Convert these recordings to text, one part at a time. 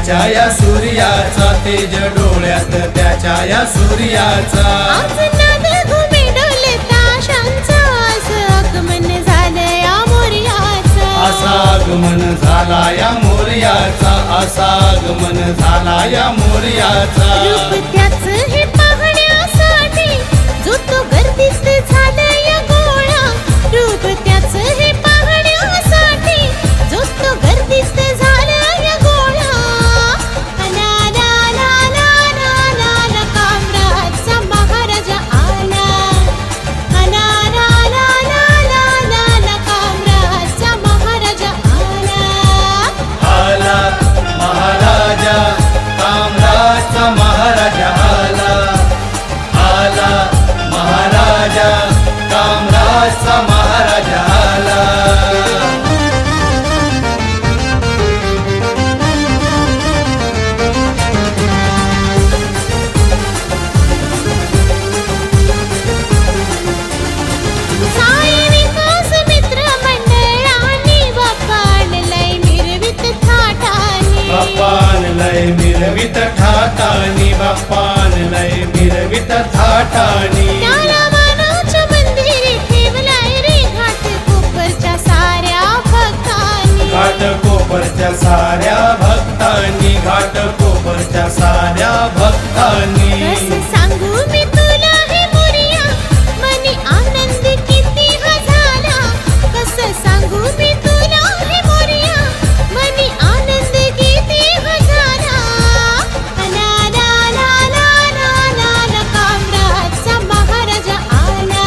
त्याच्या या सूर्याचा, तेज डोळ्यात त्याच्या या सूर्याचा. आज नाद घुमे डोलता शांचा, असं आगमन झालं या मोरयाचा. असा आगमन झाला या मोरयाचा, असा आगमन झाला या मोरयाचा. रूप त्याचं हे पाहण्यासाठी जो तो गर्दीत झाला या गोळा. रूप त्याचं हे पाहण्यासाठी जो तो गर्दीत झाला या गोळा. ला ला ला ला ला ला ला कामराजचा महाराजा आला. ला ला ला ला ला ला ला कामराजचा महाराजा आला. आला महाराजा, कामराजचा महाराजा आला. आला महाराजा, कामराजचा महाराजा आला. सायनिकास मित्र मंडळांनी बाप्पा आणलंय मिरवित थाटानी. बाप्पान लय मिरवित ठाटानी, बाप्पान लय मिरवित ठाटानी. त्याला मानाच्या मंदिरी ठेवलाय रे घाटकोपरच्या साऱ्या भक्तांनी. घाटकोपरच्या साऱ्या भक्तांनी, घाटकोपरच्या साऱ्या भक्तांनी. कसं सांगू मी तुला हे मोरया, मनी आनंद किती हा झाला. कसं सांगू मी तुला हे मोरया, मनी आनंद किती हा झाला. ला ला ला ला ला ला ला कामराजचा महाराजा आला.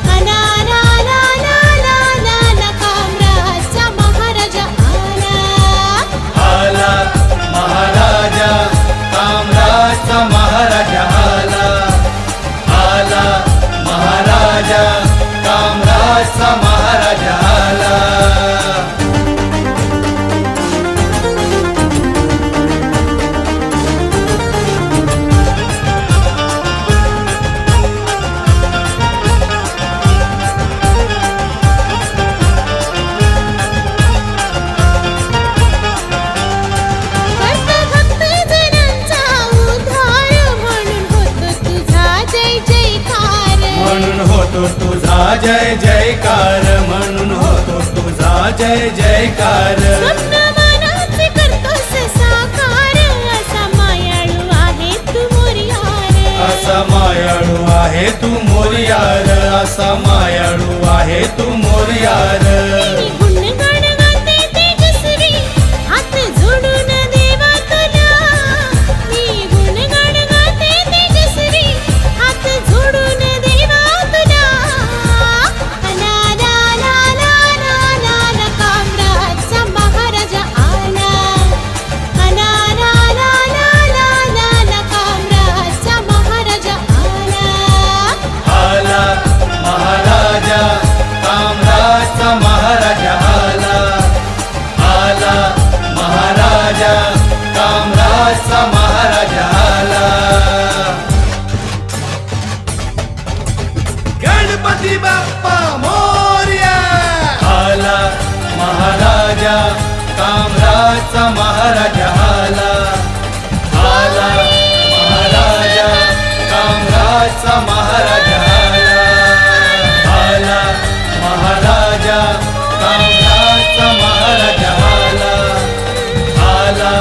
ला ला ला ला ला ला ला कामराजचा महाराजा आला. आला महाराजा, कामराजचा महाराजा आला. आला महाराजा, कामराजचा महाराजा आला. भक्त भक्तजनांचा उद्धार म्हणून होतो तुझा जय जयकार. म्हणून होतो तुझा जय जयकार, म्हणून होतो तुझा जय जयकार. स्वप्न मनाचे करतोस साकार, असा मायाळू आहे तू मोरयार. असा मायाळू आहे तू मोरयार, असा मायाळू आहे तू मोरयार. मी गुणगान गाते तेजस्वी, हात जोडून देवा तुला. मी गुणगान गाते तेजस्वी, हात जोडून देवा तुला. ला ला ला ला ला ला ला कामराजचा महाराजा आला. ला ला ला ला ला ला ला कामराजचा महाराजा आला. आला महाराजा, कामराजचा महाराजा आला. आला महाराजा, कामराजचा महाराजा आला. गणपती बाप्पा मोरया. आला महाराजा, कामराजचा महाराजा आला. आला महाराजा, कामराजचा महाराजा आला. आला महाराजा, कामराजचा महाराजा आला. आला